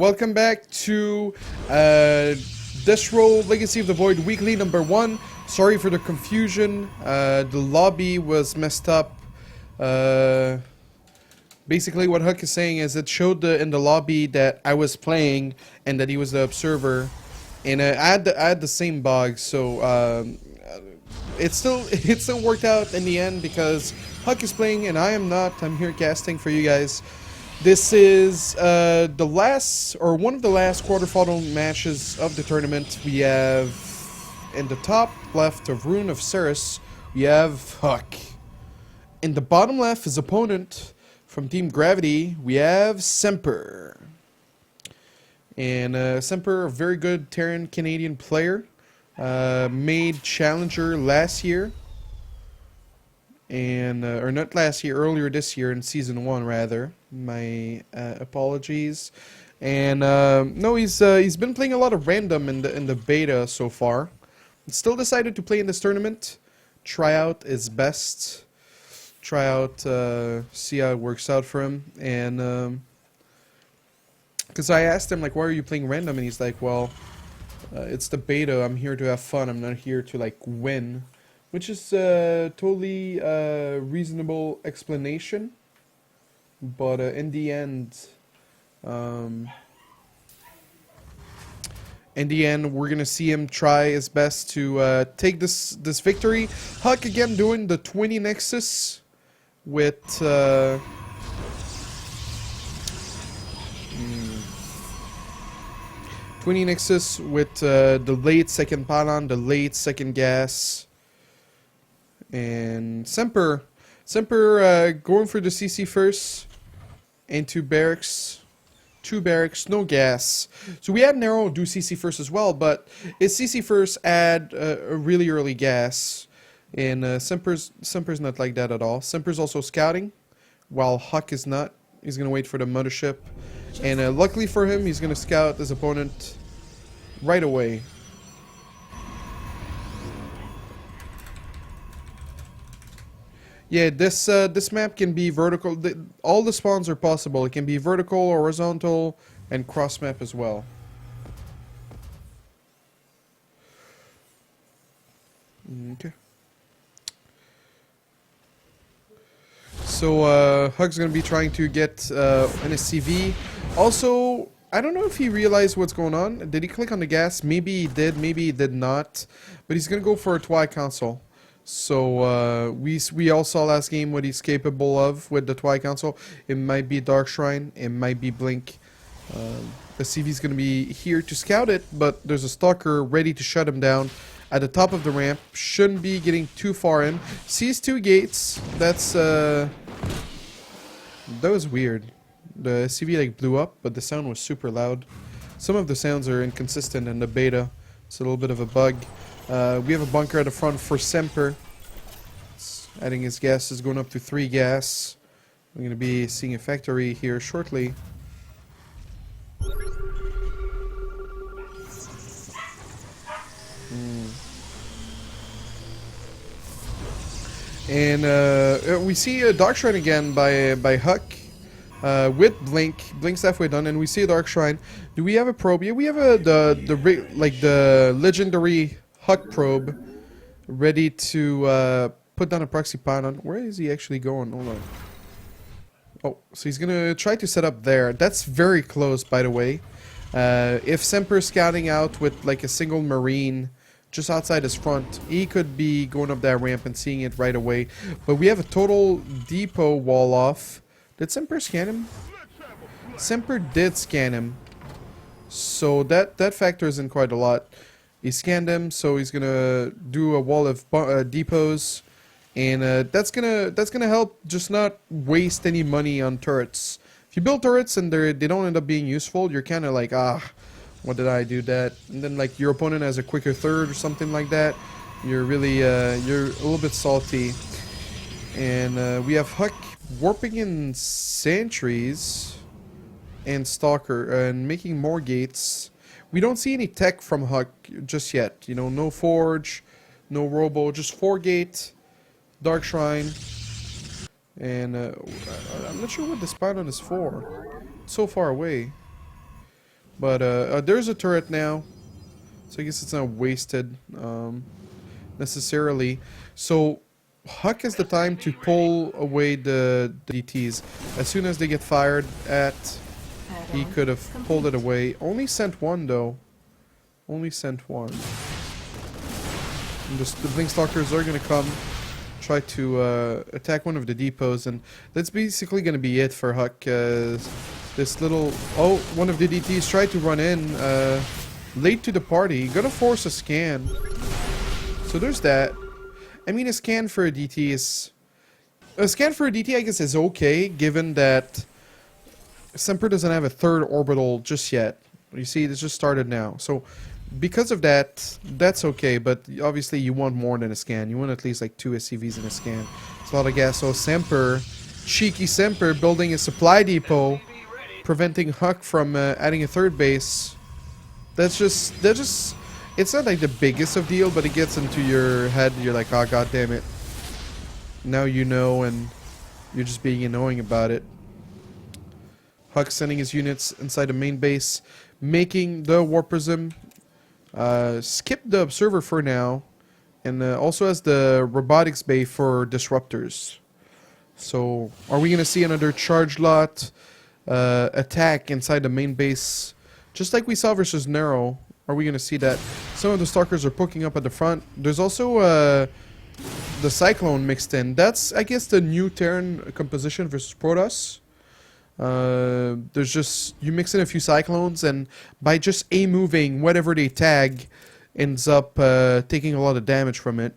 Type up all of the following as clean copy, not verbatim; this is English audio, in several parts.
Welcome back to desRow Legacy of the Void Weekly number 1. Sorry for the confusion. The lobby was messed up. Basically what HuK is saying is it showed in the lobby that I was playing and that he was the observer. And I had the same bug, so it still worked out in the end because HuK is playing and I am not. I'm here casting for you guys. This is the last, or one of the last quarterfinal matches of the tournament. We have, in the top left of Rune of Ceres, we have HuK. In the bottom left, his opponent from Team Gravity, we have Semper. And Semper, a very good Terran Canadian player, made Challenger last year. And or not last year, earlier this year in season 1 rather. My apologies. And no, he's been playing a lot of random in the beta so far. Still decided to play in this tournament, try out his best, try out, see how it works out for him. And because I asked him like, why are you playing random? And he's like, well, it's the beta. I'm here to have fun. I'm not here to like win. Which is totally reasonable explanation, but in the end, we're gonna see him try his best to take this victory. HuK again doing the 20 Nexus with 20 Nexus with the late second pylon, the late second gas. And Semper going for the CC first, into barracks, 2 barracks, no gas. So we had Narrow do CC first as well, but his CC first add a really early gas, and Semper's not like that at all. Semper's also scouting, while HuK is not. He's gonna wait for the mothership, and luckily for him, he's gonna scout his opponent right away. Yeah, this map can be vertical. All the spawns are possible. It can be vertical, horizontal, and cross map as well. Okay. So HuK's gonna be trying to get an SCV. Also, I don't know if he realized what's going on. Did he click on the gas? Maybe he did. Maybe he did not. But he's gonna go for a Twi console. So we all saw last game what he's capable of with the Twi console. It might be Dark Shrine, it might be Blink. The CV's gonna be here to scout it, but there's a stalker ready to shut him down at the top of the ramp. Shouldn't be getting too far in. Sees 2 gates. That's that was weird. The CV like blew up, but the sound was super loud. Some of the sounds are inconsistent in the beta. It's a little bit of a bug. We have a bunker at the front for Semper. Adding his gas is going up to 3 gas. We're going to be seeing a factory here shortly. And we see a Dark Shrine again by HuK. With Blink. Blink's halfway done, and we see a Dark Shrine. Do we have a probe? Yeah, we have the legendary HuK probe ready to put down a proxy pylon. Where is he actually going? Hold on. Oh, so he's gonna try to set up there. That's very close, by the way. If Semper's scouting out with like a single marine just outside his front, he could be going up that ramp and seeing it right away. But we have a total depot wall off. Did Semper scan him? Semper did scan him. So that factors in quite a lot. He scanned him, so he's gonna do a wall of depots, and that's gonna help just not waste any money on turrets. If you build turrets and they don't end up being useful, you're kind of like, what did I do that? And then like your opponent has a quicker third or something like that. You're really you're a little bit salty. And we have HuK warping in sentries and stalker and making more gates. We don't see any tech from HuK just yet. You know, no forge, no robo, just 4 gate, Dark Shrine, and I'm not sure what this pylon is for. It's so far away. But there's a turret now, so I guess it's not wasted necessarily. So HuK has the time to pull away the DTs. As soon as they get fired at, he could have pulled it away. Only sent one though. Only sent one. And the Blink Stalkers are gonna come, try to attack one of the depots, and that's basically gonna be it for HuK. This little one of the DTs tried to run in late to the party. Gonna force a scan. So there's that. I mean, a scan for a DT is I guess is okay, given that Semper doesn't have a third orbital just yet. You see, this just started now. So because of that, that's okay, but obviously you want more than a scan. You want at least like 2 SCVs in a scan. It's a lot of gas. So Semper, cheeky Semper, building a supply depot, preventing HuK from adding a third base. That's just, it's not like the biggest of deal, but it gets into your head. You're like, oh, god damn it. Now you know, and you're just being annoying about it. HuK sending his units inside the main base, making the Warp Prism. Skip the Observer for now, and also has the Robotics Bay for Disruptors. So, are we going to see another charge lot attack inside the main base? Just like we saw versus Narrow, are we going to see that? Some of the Stalkers are poking up at the front. There's also the Cyclone mixed in. That's, I guess, the new Terran composition versus Protoss. There's just, you mix in a few Cyclones, and by just A-moving whatever they tag, ends up taking a lot of damage from it.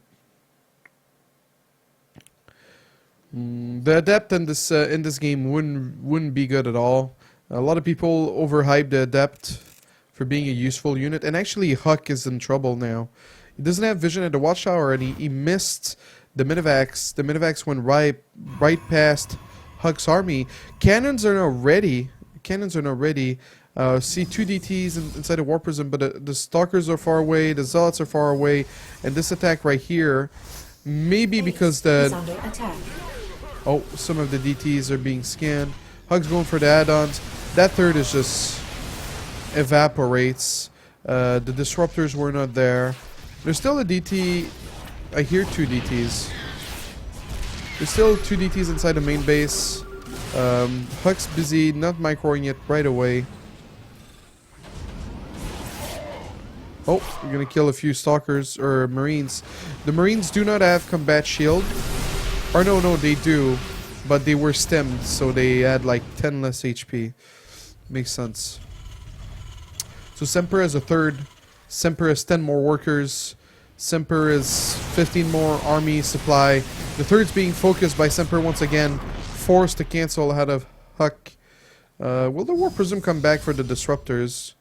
The Adept in this game wouldn't be good at all. A lot of people overhype the Adept for being a useful unit, and actually HuK is in trouble now. He doesn't have vision at the Watchtower, and he missed the Minivacs. The Minivacs went right past HuK's army. Cannons are not ready. See 2 DTs inside the Warp Prism, but the Stalkers are far away, the Zealots are far away, and this attack right here, maybe because some of the DTs are being scanned. HuK's going for the add-ons. That third is just evaporates. The Disruptors were not there. There's still a DT. I hear 2 DTs. There's still 2 DTs inside the main base. HuK's busy, not microing it right away. Oh, we're gonna kill a few Stalkers or Marines. The Marines do not have combat shield. Or no, they do. But they were stemmed, so they had like 10 less HP. Makes sense. So Semper has a third. Semper has 10 more workers. Semper is 15 more army supply. The third's being focused by Semper once again. Forced to cancel ahead of HuK. Will the Warp Prism come back for the Disruptors?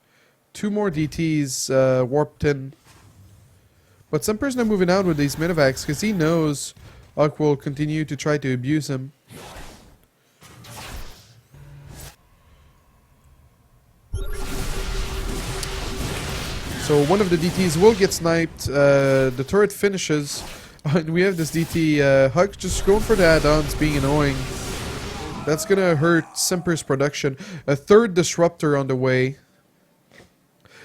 2 more DTs warped in. But Semper's not moving out with these Minivacs because he knows HuK will continue to try to abuse him. So one of the DTs will get sniped. The turret finishes. And we have this DT. HuK just going for the add-ons, being annoying. That's gonna hurt Semper's production. A third Disruptor on the way.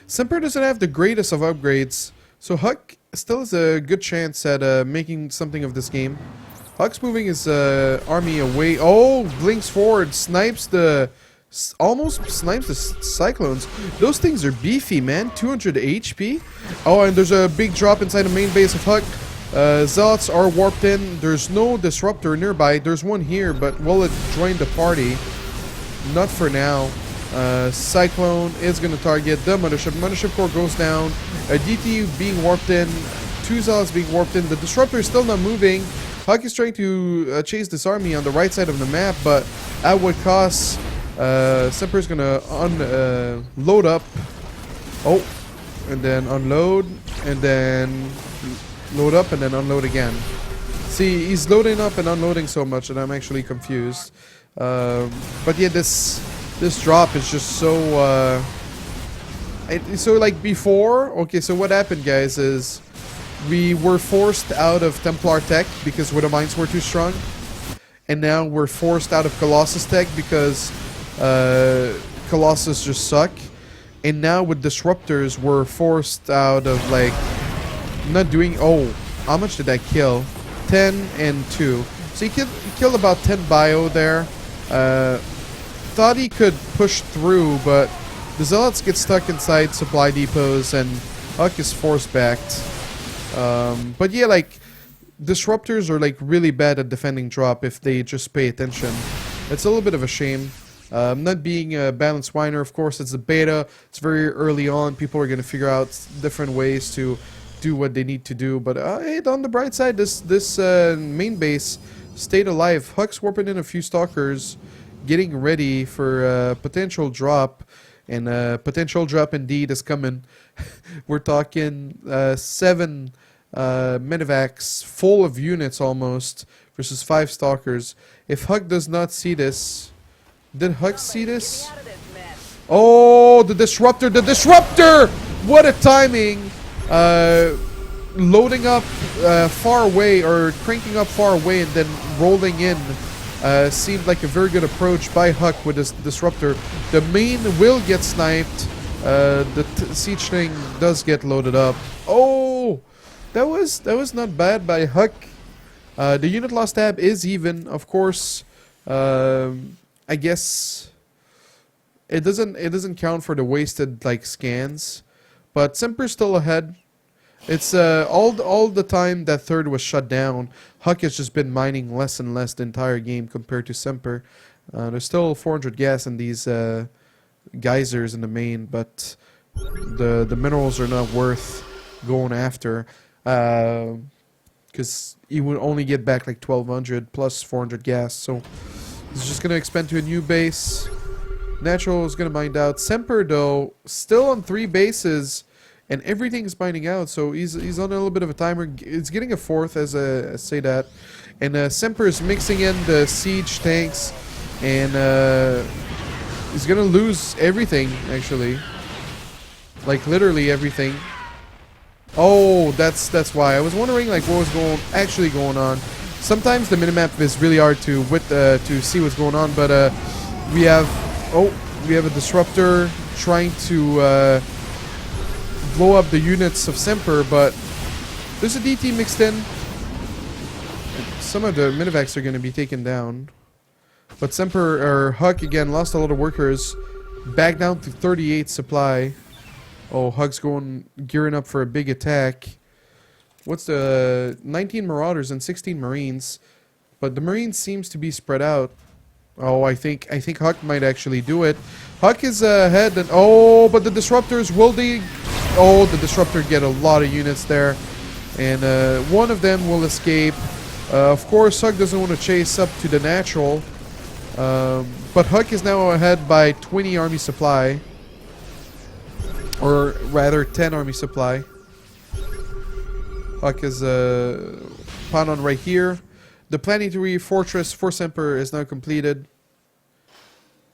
Semper doesn't have the greatest of upgrades, so HuK still has a good chance at making something of this game. HuK's moving his army away. Oh, blinks forward, almost snipes the Cyclones. Those things are beefy, man. 200 HP. Oh, and there's a big drop inside the main base of HuK. Zealots are warped in. There's no Disruptor nearby. There's one here, but will it join the party? Not for now. Cyclone is going to target the Mothership. Mothership core goes down. A DT being warped in. 2 Zealots being warped in. The Disruptor is still not moving. HuK is trying to chase this army on the right side of the map, but at what cost? Semper is going to load up. Oh, and then unload, and then load up, and then unload again. See, he's loading up and unloading so much that I'm actually confused. But yeah, this drop is just so so like before. Okay, so what happened, guys, is we were forced out of Templar tech because where the mines were too strong, and now we're forced out of Colossus tech because Colossus just suck. And now with disruptors, we're forced out of like not doing. Oh, how much did I kill? 10 and 2. So he killed about 10 bio there. Thought he could push through, but the zealots get stuck inside supply depots, and HuK is forced back. But yeah, like disruptors are like really bad at defending drop if they just pay attention. It's a little bit of a shame. Not being a balanced miner, of course, it's a beta. It's very early on. People are going to figure out different ways to do what they need to do. But hey, on the bright side, this main base stayed alive. HuK's warping in a few stalkers, getting ready for potential drop. And potential drop indeed is coming. We're talking 7 medevacs full of units almost versus 5 stalkers. If HuK does not see this... Did HuK see this? Oh, the disruptor! The disruptor! What a timing! Loading up far away, or cranking up far away and then rolling in seemed like a very good approach by HuK with this disruptor. The main will get sniped. The siege thing does get loaded up. Oh! That was not bad by HuK. The unit loss tab is even, of course. I guess it doesn't count for the wasted like scans, but Semper's still ahead. It's all the time that third was shut down, HuK has just been mining less and less the entire game compared to Semper. There's still 400 gas in these geysers in the main, but the minerals are not worth going after, because you would only get back like 1200 plus 400 gas. So he's just going to expand to a new base. Natural is going to mine out. Semper, though, still on 3 bases, and everything's mining out. So he's on a little bit of a timer. It's getting a 4th as I say that. And Semper is mixing in the siege tanks, and he's going to lose everything, actually. Like, literally everything. Oh, that's why. I was wondering, like, what was actually going on. Sometimes the minimap is really hard to see what's going on, but we have a disruptor trying to blow up the units of Semper, but there's a DT mixed in. Some of the minivacs are going to be taken down, but Semper or HuK again lost a lot of workers, back down to 38 supply. Oh, HuK's gearing up for a big attack. What's the 19 Marauders and 16 Marines, but the Marines seems to be spread out. Oh, I think HuK might actually do it. HuK is ahead, and oh, but the disruptors will the disruptor get a lot of units there, and one of them will escape. Of course, HuK doesn't want to chase up to the natural, but HuK is now ahead by 20 army supply, or rather 10 army supply. HuK is pawn on right here. The planetary fortress for Semper is now completed.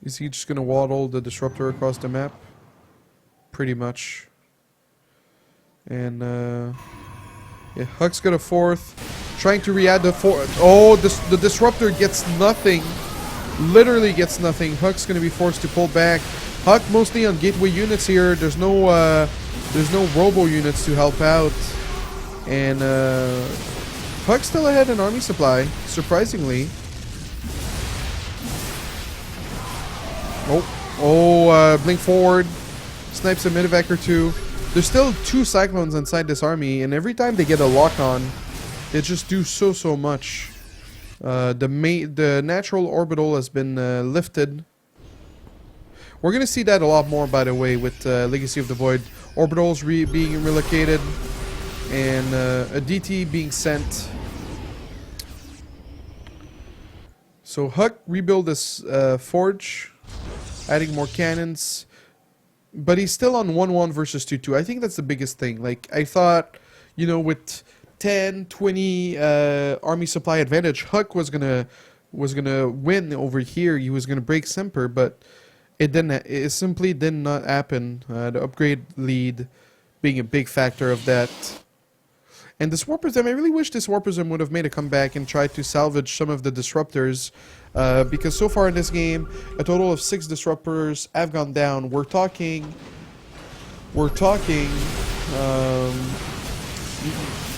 Is he just going to waddle the disruptor across the map? Pretty much. And yeah, HuK's got a 4th. Trying to re-add the 4th. Oh, the disruptor gets nothing. Literally gets nothing. HuK's going to be forced to pull back. HuK mostly on gateway units here. There's no robo units to help out. And HuK's still ahead in army supply, surprisingly. Blink forward, snipes a medevac or 2. There's still 2 cyclones inside this army, and every time they get a lock on, they just do so much. The natural orbital has been lifted. We're gonna see that a lot more, by the way, with Legacy of the Void. Orbitals being relocated, and a DT being sent. So HuK rebuild this forge, adding more cannons, but he's still on 1-1 versus 2-2. I think that's the biggest thing. Like, I thought, you know, with 10, 20 army supply advantage, HuK was gonna win over here. He was gonna break Semper, but it didn't. It simply did not happen. The upgrade lead being a big factor of that. And this Warpersm, I really wish this Warpersm would have made a comeback and tried to salvage some of the disruptors, because so far in this game, a total of 6 disruptors have gone down. We're talking we're talking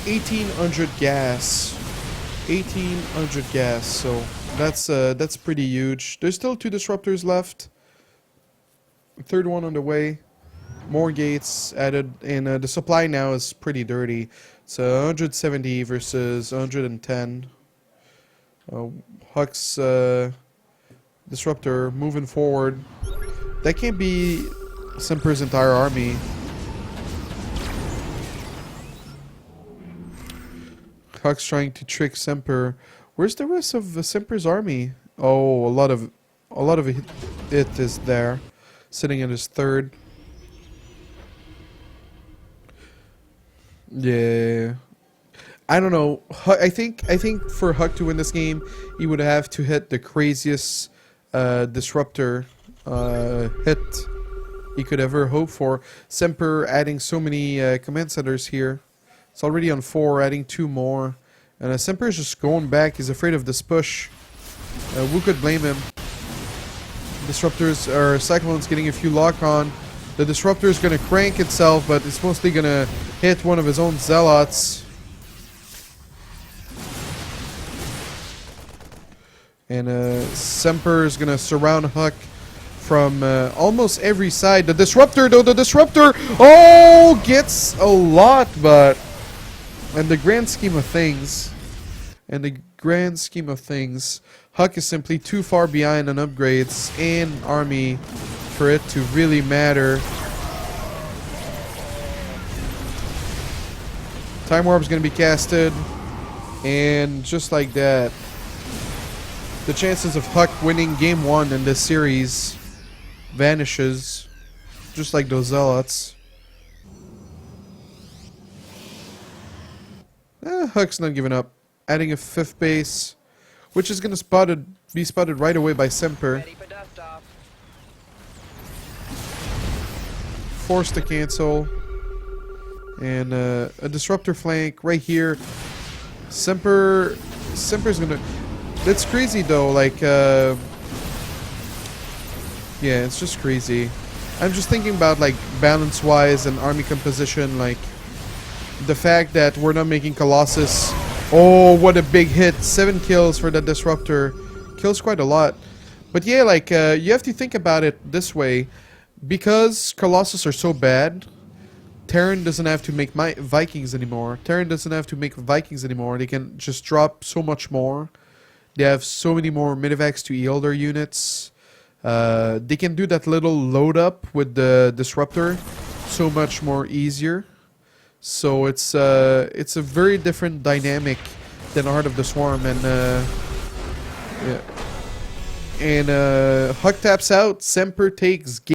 1800 gas. 1800 gas, so that's pretty huge. There's still 2 disruptors left. Third one on the way. More gates added, and the supply now is pretty dirty. So 170 versus 110. HuK's disruptor moving forward. That can't be Semper's entire army. HuK's trying to trick Semper. Where's the rest of Semper's army? Oh, a lot of it is there, sitting in his third. Yeah, I don't know. I think for HuK to win this game, he would have to hit the craziest disruptor hit he could ever hope for. Semper adding so many command centers here. It's already on 4, adding 2 more. And Semper is just going back. He's afraid of this push. Who could blame him? Disruptors or Cyclones getting a few lock on. The disruptor is going to crank itself, but it's mostly going to hit one of his own zealots. And Semper is going to surround HuK from almost every side. The disruptor, though, oh, gets a lot, but in the grand scheme of things, HuK is simply too far behind on upgrades and army for it to really matter. Time Warp is going to be casted, and just like that, the chances of HuK winning game 1 in this series vanishes, just like those zealots. HuK's not giving up, adding a 5th base, which is going to be spotted right away by Semper. Forced to cancel, and a disruptor flank right here. Semper's gonna. That's crazy though. Like, yeah, it's just crazy. I'm just thinking about like balance-wise and army composition, like the fact that we're not making Colossus. Oh, what a big hit! 7 kills for that disruptor. Kills quite a lot. But yeah, like you have to think about it this way. Because Colossus are so bad, Terran doesn't have to make Vikings anymore. They can just drop so much more. They have so many more Medivacs to heal their units. They can do that little load up with the disruptor so much more easier. So it's a very different dynamic than Heart of the Swarm, and yeah. And HuK taps out. Semper takes game.